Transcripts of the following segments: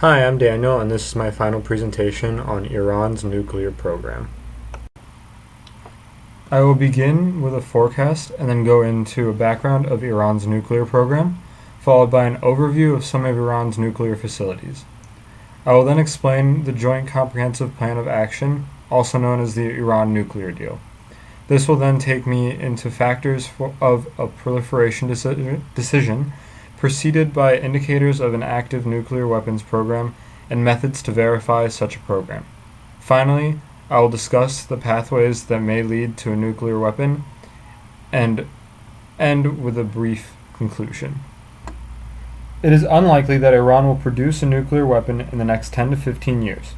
Hi, I'm Daniel, and this is my final presentation on Iran's nuclear program. I will begin with a forecast and then go into a background of Iran's nuclear program, followed by an overview of some of Iran's nuclear facilities. I will then explain the Joint Comprehensive Plan of Action, also known as the Iran Nuclear Deal. This will then take me into factors of a proliferation decision, preceded by indicators of an active nuclear weapons program and methods to verify such a program. Finally, I will discuss the pathways that may lead to a nuclear weapon and end with a brief conclusion. It is unlikely that Iran will produce a nuclear weapon in the next 10 to 15 years.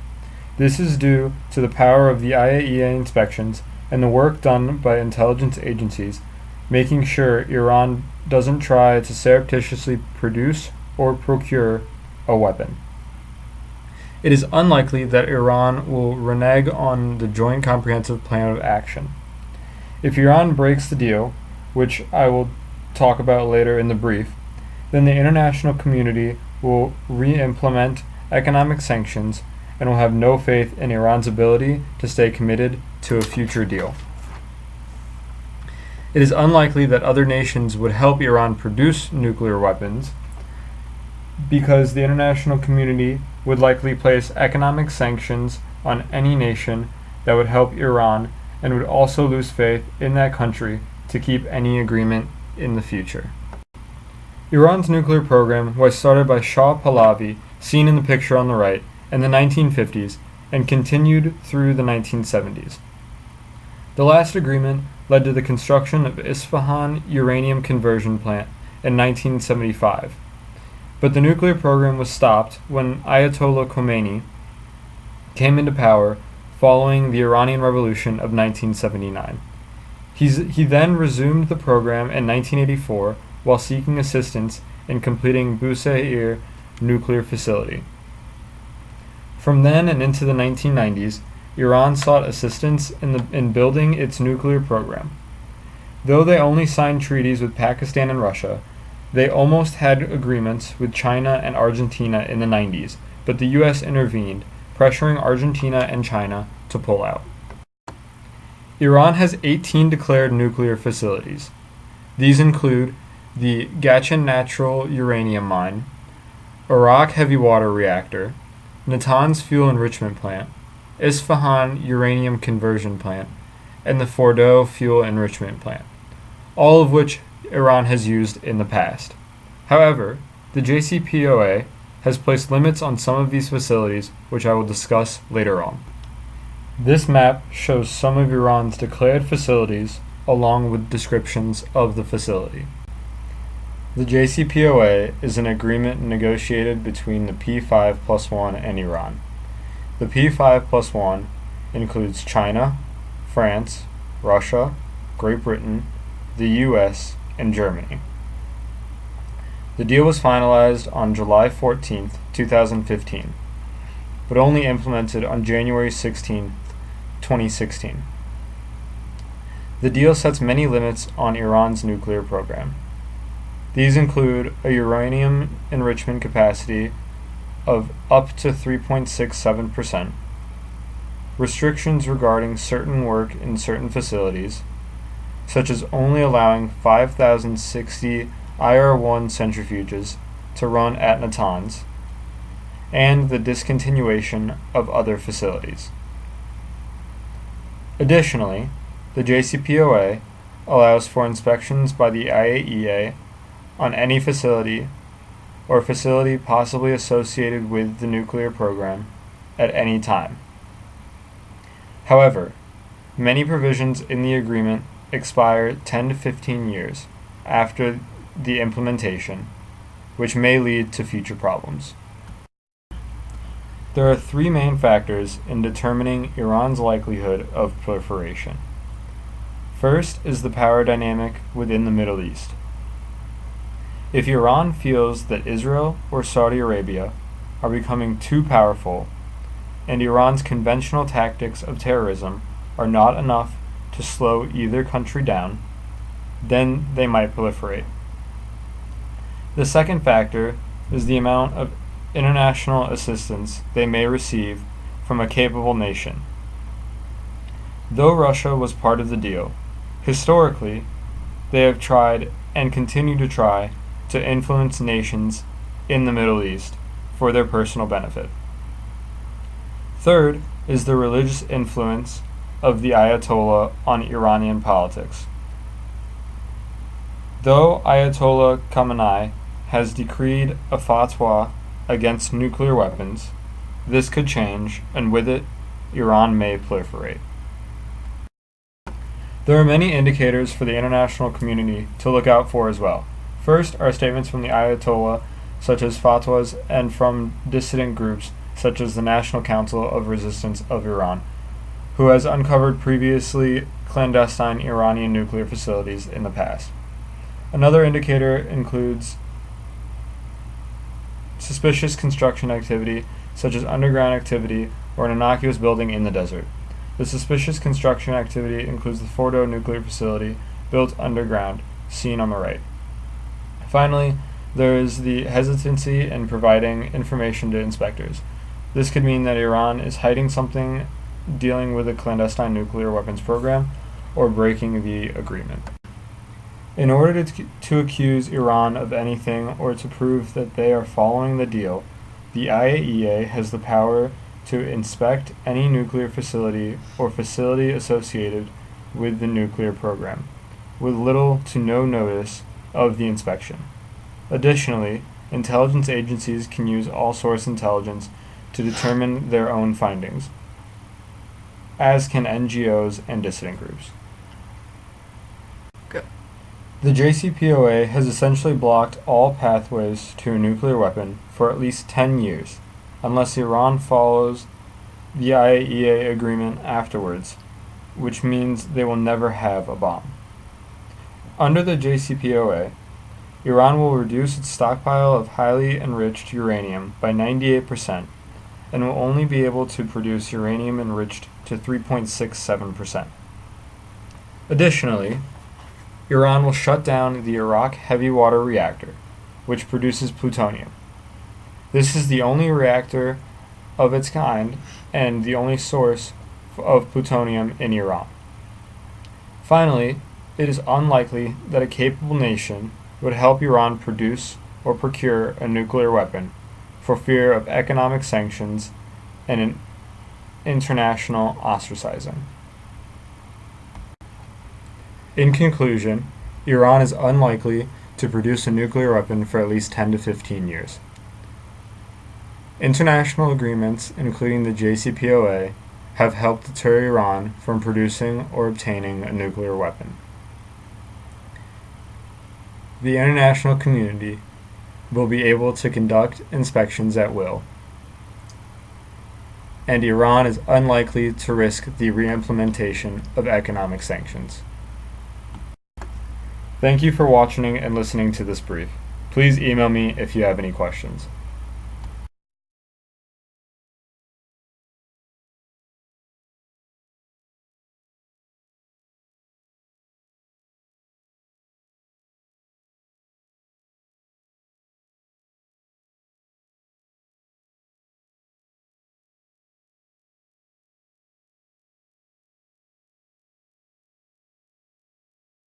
This is due to the power of the IAEA inspections and the work done by intelligence agencies, making sure Iran doesn't try to surreptitiously produce or procure a weapon. It is unlikely that Iran will renege on the Joint Comprehensive Plan of Action. If Iran breaks the deal, which I will talk about later in the brief, then the international community will re-implement economic sanctions and will have no faith in Iran's ability to stay committed to a future deal. It is unlikely that other nations would help Iran produce nuclear weapons because the international community would likely place economic sanctions on any nation that would help Iran and would also lose faith in that country to keep any agreement in the future. Iran's nuclear program was started by Shah Pahlavi, seen in the picture on the right, in the 1950s and continued through the 1970s. The last agreement led to the construction of Isfahan uranium conversion plant in 1975. But the nuclear program was stopped when Ayatollah Khomeini came into power following the Iranian Revolution of 1979. He then resumed the program in 1984 while seeking assistance in completing Bushehr nuclear facility. From then and into the 1990s, Iran sought assistance in building its nuclear program. Though they only signed treaties with Pakistan and Russia, they almost had agreements with China and Argentina in the 90s, but the US intervened, pressuring Argentina and China to pull out. Iran has 18 declared nuclear facilities. These include the Gachin Natural Uranium Mine, Arak Heavy Water Reactor, Natanz Fuel Enrichment Plant, Isfahan Uranium Conversion Plant, and the Fordow Fuel Enrichment Plant, all of which Iran has used in the past. However, the JCPOA has placed limits on some of these facilities, which I will discuss later on. This map shows some of Iran's declared facilities along with descriptions of the facility. The JCPOA is an agreement negotiated between the P5+1 and Iran. The P5+1 includes China, France, Russia, Great Britain, the US, and Germany. The deal was finalized on July 14, 2015, but only implemented on January 16, 2016. The deal sets many limits on Iran's nuclear program. These include a uranium enrichment capacity of up to 3.67%, restrictions regarding certain work in certain facilities, such as only allowing 5,060 IR-1 centrifuges to run at Natanz, and the discontinuation of other facilities. Additionally, the JCPOA allows for inspections by the IAEA on any facility or facility possibly associated with the nuclear program at any time. However, many provisions in the agreement expire 10 to 15 years after the implementation, which may lead to future problems. There are three main factors in determining Iran's likelihood of proliferation. First is the power dynamic within the Middle East. If Iran feels that Israel or Saudi Arabia are becoming too powerful, and Iran's conventional tactics of terrorism are not enough to slow either country down, then they might proliferate. The second factor is the amount of international assistance they may receive from a capable nation. Though Russia was part of the deal, historically, they have tried and continue to try to influence nations in the Middle East for their personal benefit. Third is the religious influence of the Ayatollah on Iranian politics. Though Ayatollah Khamenei has decreed a fatwa against nuclear weapons, this could change, and with it, Iran may proliferate. There are many indicators for the international community to look out for as well. First are statements from the Ayatollah, such as fatwas, and from dissident groups, such as the National Council of Resistance of Iran, who has uncovered previously clandestine Iranian nuclear facilities in the past. Another indicator includes suspicious construction activity, such as underground activity or an innocuous building in the desert. The suspicious construction activity includes the Fordo nuclear facility built underground, seen on the right. Finally, there is the hesitancy in providing information to inspectors. This could mean that Iran is hiding something dealing with a clandestine nuclear weapons program or breaking the agreement. In order to accuse Iran of anything or to prove that they are following the deal, the IAEA has the power to inspect any nuclear facility or facility associated with the nuclear program, with little to no notice of the inspection. Additionally, intelligence agencies can use all source intelligence to determine their own findings, as can NGOs and dissident groups. The JCPOA has essentially blocked all pathways to a nuclear weapon for at least 10 years, unless Iran follows the IAEA agreement afterwards, which means they will never have a bomb. Under the JCPOA, Iran will reduce its stockpile of highly enriched uranium by 98% and will only be able to produce uranium enriched to 3.67%. Additionally, Iran will shut down the Iraq heavy water reactor, which produces plutonium. This is the only reactor of its kind and the only source of plutonium in Iran. Finally, it is unlikely that a capable nation would help Iran produce or procure a nuclear weapon for fear of economic sanctions and an international ostracizing. In conclusion, Iran is unlikely to produce a nuclear weapon for at least 10 to 15 years. International agreements, including the JCPOA, have helped deter Iran from producing or obtaining a nuclear weapon. The international community will be able to conduct inspections at will, and Iran is unlikely to risk the reimplementation of economic sanctions. Thank you for watching and listening to this brief. Please email me if you have any questions.